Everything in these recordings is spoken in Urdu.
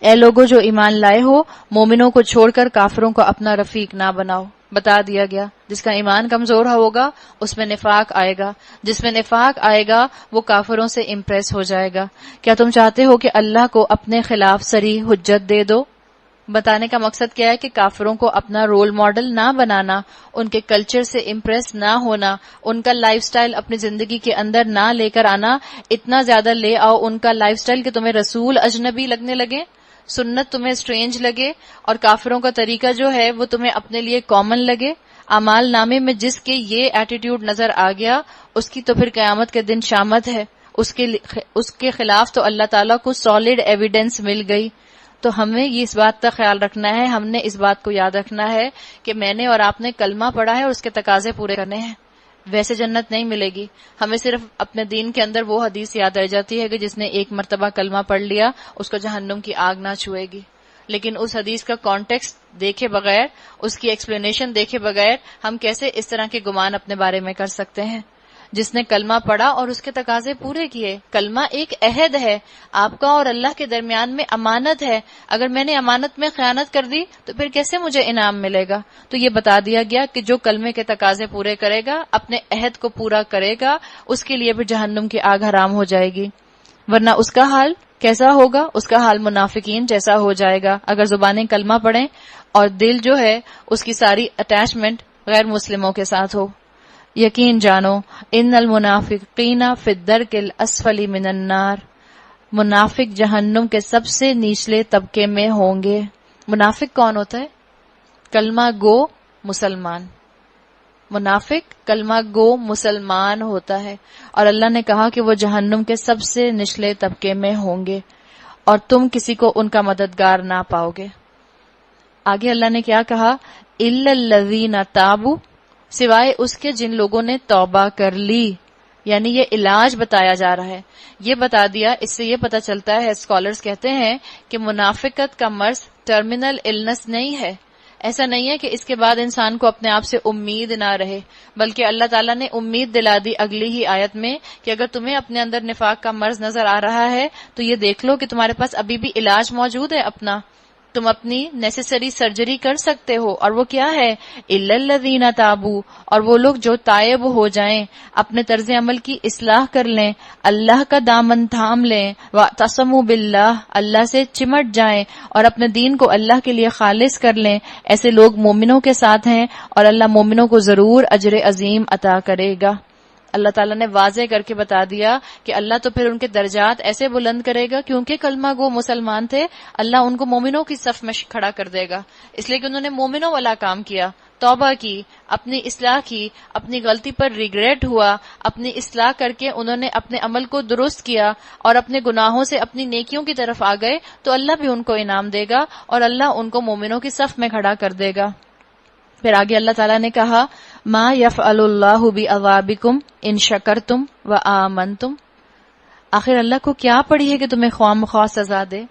اے لوگو جو ایمان لائے ہو، مومنوں کو چھوڑ کر کافروں کو اپنا رفیق نہ بناؤ. بتا دیا گیا جس کا ایمان کمزور ہوگا اس میں نفاق آئے گا، جس میں نفاق آئے گا وہ کافروں سے امپریس ہو جائے گا. کیا تم چاہتے ہو کہ اللہ کو اپنے خلاف صریح حجت دے دو؟ بتانے کا مقصد کیا ہے کہ کافروں کو اپنا رول ماڈل نہ بنانا، ان کے کلچر سے امپریس نہ ہونا، ان کا لائف سٹائل اپنی زندگی کے اندر نہ لے کر آنا. اتنا زیادہ لے آؤ ان کا لائف سٹائل کہ تمہیں رسول اجنبی لگنے لگے، سنت تمہیں اسٹرینج لگے، اور کافروں کا طریقہ جو ہے وہ تمہیں اپنے لیے کامن لگے. اعمال نامے میں جس کے یہ ایٹیٹیوڈ نظر آ گیا اس کی تو پھر قیامت کے دن شامت ہے، اس کے خلاف تو اللہ تعالیٰ کو سالڈ ایویڈنس مل گئی. تو ہمیں یہ اس بات کا خیال رکھنا ہے، ہم نے اس بات کو یاد رکھنا ہے کہ میں نے اور آپ نے کلمہ پڑھا ہے اور اس کے تقاضے پورے کرنے ہیں. ویسے جنت نہیں ملے گی. ہمیں صرف اپنے دین کے اندر وہ حدیث یاد رہ جاتی ہے کہ جس نے ایک مرتبہ کلمہ پڑھ لیا اس کو جہنم کی آگ نہ چھوئے گی. لیکن اس حدیث کا کانٹیکسٹ دیکھے بغیر، اس کی ایکسپلینیشن دیکھے بغیر ہم کیسے اس طرح کے گمان اپنے بارے میں کر سکتے ہیں؟ جس نے کلمہ پڑھا اور اس کے تقاضے پورے کیے. کلمہ ایک عہد ہے، آپ کا اور اللہ کے درمیان میں امانت ہے. اگر میں نے امانت میں خیانت کر دی تو پھر کیسے مجھے انعام ملے گا؟ تو یہ بتا دیا گیا کہ جو کلمے کے تقاضے پورے کرے گا، اپنے عہد کو پورا کرے گا، اس کے لیے پھر جہنم کی آگ حرام ہو جائے گی. ورنہ اس کا حال کیسا ہوگا؟ اس کا حال منافقین جیسا ہو جائے گا. اگر زبانیں کلمہ پڑھیں اور دل جو ہے اس کی ساری اٹیچمنٹ غیر مسلموں کے ساتھ ہو. یقین جانو ان المنافقین فی الدرک الاسفل من النار، منافق جہنم کے سب سے نچلے طبقے میں ہوں گے. منافق کون ہوتا ہے؟ کلمہ گو مسلمان. منافق کلمہ گو مسلمان ہوتا ہے، اور اللہ نے کہا کہ وہ جہنم کے سب سے نچلے طبقے میں ہوں گے اور تم کسی کو ان کا مددگار نہ پاؤ گے. آگے اللہ نے کیا کہا؟ الا الذین تابوا، سوائے اس کے جن لوگوں نے توبہ کر لی. یعنی یہ علاج بتایا جا رہا ہے. یہ بتا دیا، اس سے یہ پتہ چلتا ہے، اسکالرز کہتے ہیں کہ منافقت کا مرض ٹرمینل النس نہیں ہے. ایسا نہیں ہے کہ اس کے بعد انسان کو اپنے آپ سے امید نہ رہے، بلکہ اللہ تعالیٰ نے امید دلا دی اگلی ہی آیت میں کہ اگر تمہیں اپنے اندر نفاق کا مرض نظر آ رہا ہے تو یہ دیکھ لو کہ تمہارے پاس ابھی بھی علاج موجود ہے اپنا. تم اپنی نیسیسری سرجری کر سکتے ہو، اور وہ کیا ہے؟ الا الذین تابوا، اور وہ لوگ جو تائب ہو جائیں، اپنے طرز عمل کی اصلاح کر لیں، اللہ کا دامن تھام لیں، واعتصموا باللہ، اللہ سے چمٹ جائیں اور اپنے دین کو اللہ کے لیے خالص کر لیں. ایسے لوگ مومنوں کے ساتھ ہیں اور اللہ مومنوں کو ضرور اجر عظیم عطا کرے گا. اللہ تعالیٰ نے واضح کر کے بتا دیا کہ اللہ تو پھر ان کے درجات ایسے بلند کرے گا، کیونکہ کلمہ گو مسلمان تھے، اللہ ان کو مومنوں کی صف میں کھڑا کر دے گا، اس لیے کہ انہوں نے مومنوں والا کام کیا، توبہ کی، اپنی اصلاح کی، اپنی غلطی پر ریگریٹ ہوا، اپنی اصلاح کر کے انہوں نے اپنے عمل کو درست کیا اور اپنے گناہوں سے اپنی نیکیوں کی طرف آ گئے، تو اللہ بھی ان کو انعام دے گا اور اللہ ان کو مومنوں کی صف میں کھڑا کر دے گا. پھر آگے اللہ تعالیٰ نے کہا ما یفعل اللہ بعذابکم ان شکرتم وآمنتم. آخر اللہ کو کیا پڑی ہے کہ تمہیں خواہ مخواہ سزا دے؟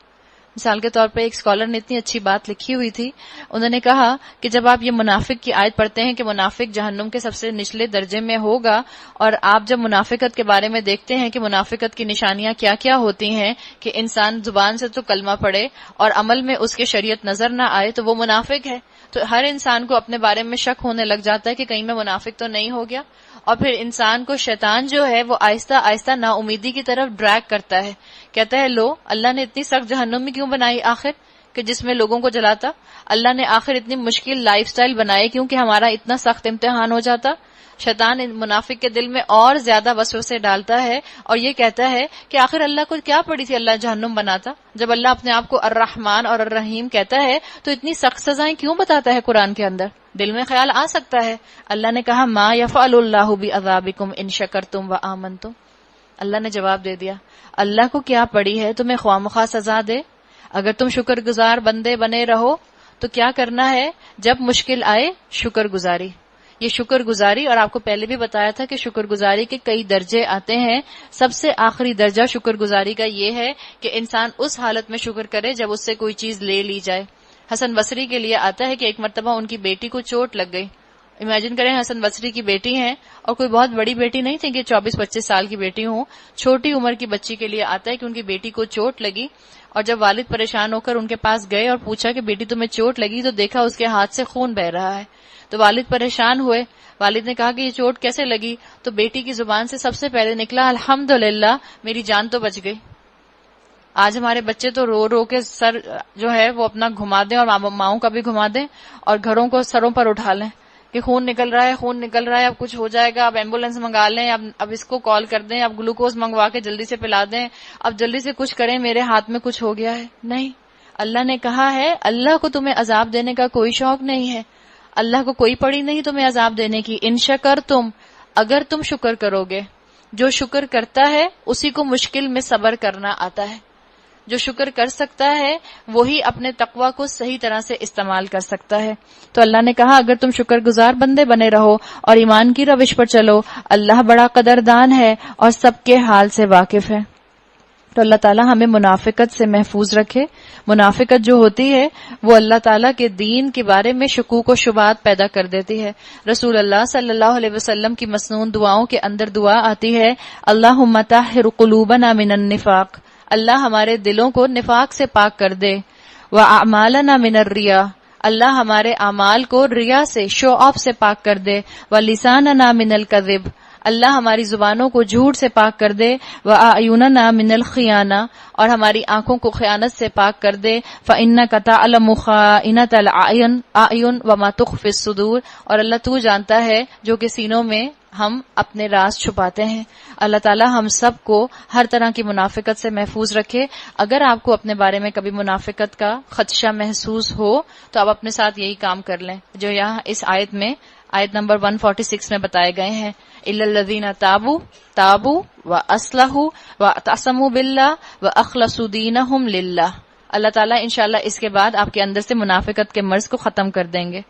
مثال کے طور پہ ایک اسکالر نے اتنی اچھی بات لکھی ہوئی تھی، انہوں نے کہا کہ جب آپ یہ منافق کی آیت پڑھتے ہیں کہ منافق جہنم کے سب سے نچلے درجے میں ہوگا، اور آپ جب منافقت کے بارے میں دیکھتے ہیں کہ منافقت کی نشانیاں کیا کیا ہوتی ہیں کہ انسان زبان سے تو کلمہ پڑھے اور عمل میں اس کے شریعت نظر نہ آئے تو وہ منافق ہے. تو ہر انسان کو اپنے بارے میں شک ہونے لگ جاتا ہے کہ کہیں میں منافق تو نہیں ہو گیا، اور پھر انسان کو شیطان جو ہے وہ آہستہ آہستہ نا امیدی کی طرف ڈریگ کرتا ہے. کہتا ہے لو اللہ نے اتنی سخت جہنم کیوں بنائی آخر کہ جس میں لوگوں کو جلاتا؟ اللہ نے آخر اتنی مشکل لائف سٹائل بنائی کیونکہ ہمارا اتنا سخت امتحان ہو جاتا؟ شیطان منافق کے دل میں اور زیادہ وسوسے ڈالتا ہے اور یہ کہتا ہے کہ آخر اللہ کو کیا پڑی تھی اللہ جہنم بناتا؟ جب اللہ اپنے آپ کو الرحمن اور الرحیم کہتا ہے تو اتنی سخت سزائیں کیوں بتاتا ہے قرآن کے اندر؟ دل میں خیال آ سکتا ہے. اللہ نے کہا ما یفعل اللہ بعذابکم ان شکرتم وآمنتم. اللہ نے جواب دے دیا اللہ کو کیا پڑی ہے تمہیں خواہ مخواہ سزا دے؟ اگر تم شکر گزار بندے بنے رہو تو کیا کرنا ہے؟ جب مشکل آئے شکر گزاری. یہ شکر گزاری، اور آپ کو پہلے بھی بتایا تھا کہ شکر گزاری کے کئی درجے آتے ہیں. سب سے آخری درجہ شکر گزاری کا یہ ہے کہ انسان اس حالت میں شکر کرے جب اس سے کوئی چیز لے لی جائے. حسن بصری کے لیے آتا ہے کہ ایک مرتبہ ان کی بیٹی کو چوٹ لگ گئی. امیجن کریں حسن بصری کی بیٹی ہیں، اور کوئی بہت بڑی بیٹی نہیں تھی کہ 24-25 سال کی بیٹی ہوں، چھوٹی عمر کی بچی کے لیے آتا ہے کہ ان کی بیٹی کو چوٹ لگی اور جب والد پریشان ہو کر ان کے پاس گئے اور پوچھا کہ بیٹی تمہیں چوٹ لگی تو دیکھا اس کے ہاتھ سے خون بہ رہا ہے. تو والد پریشان ہوئے. والد نے کہا کہ یہ چوٹ کیسے لگی؟ تو بیٹی کی زبان سے سب سے پہلے نکلا الحمدللہ میری جان تو بچ گئی. آج ہمارے بچے تو رو رو کے سر جو ہے وہ اپنا گھما دیں اور ماؤں کا بھی گھما دیں اور گھروں کو سروں پر اٹھا لیں کہ خون نکل رہا ہے، خون نکل رہا ہے، اب کچھ ہو جائے گا، اب ایمبولینس منگا لیں، اب اس کو کال کر دیں، اب گلوکوز منگوا کے جلدی سے پلا دیں، اب جلدی سے کچھ کریں، میرے ہاتھ میں کچھ ہو گیا ہے. نہیں، اللہ نے کہا ہے اللہ کو تمہیں عذاب دینے کا کوئی شوق نہیں ہے، اللہ کو کوئی پڑی نہیں تمہیں عذاب دینے کی. ان شکرتم، اگر تم شکر کرو گے. جو شکر کرتا ہے اسی کو مشکل میں صبر کرنا آتا ہے. جو شکر کر سکتا ہے وہی اپنے تقوی کو صحیح طرح سے استعمال کر سکتا ہے. تو اللہ نے کہا اگر تم شکر گزار بندے بنے رہو اور ایمان کی روش پر چلو، اللہ بڑا قدردان ہے اور سب کے حال سے واقف ہے. تو اللہ تعالیٰ ہمیں منافقت سے محفوظ رکھے. منافقت جو ہوتی ہے وہ اللہ تعالیٰ کے دین کے بارے میں شکوک و شبہات پیدا کر دیتی ہے. رسول اللہ صلی اللہ علیہ وسلم کی مسنون دعاؤں کے اندر دعا آتی ہے اللہم طہر قلوبنا من النفاق، اللہ ہمارے دلوں کو نفاق سے پاک کر دے. وَأَعْمَالَنَا مِنَ الرِّيَا، اللہ ہمارے اعمال کو ریا سے، شو آف سے پاک کر دے. وَلِسَانَنَا مِنَ الْكَذِبِ، اللہ ہماری زبانوں کو جھوٹ سے پاک کر دے. وَأَعْيُنَنَا مِنَ الْخِيَانَةِ، اور ہماری آنکھوں کو خیانت سے پاک کر دے. فَإِنَّكَ تَعْلَمُ خَائِنَةَ الْأَعْيُنِ وَمَا تُخْفِي الصُّدُورِ، اور اللہ تو جانتا ہے جو کہ سینوں میں ہم اپنے راز چھپاتے ہیں. اللہ تعالی ہم سب کو ہر طرح کی منافقت سے محفوظ رکھے. اگر آپ کو اپنے بارے میں کبھی منافقت کا خدشہ محسوس ہو تو آپ اپنے ساتھ یہی کام کر لیں جو یہاں اس آیت میں، آیت نمبر 146 میں بتائے گئے ہیں. اِلَّا الَّذِينَ تَابُوا وَأَصْلَحُوا وَاعْتَصَمُوا بِاللَّهِ وَأَخْلَصُوا دِينَهُمْ لِلَّهِ. اللہ تعالیٰ انشاءاللہ اس کے بعد آپ کے اندر سے منافقت کے مرض کو ختم کر دیں گے.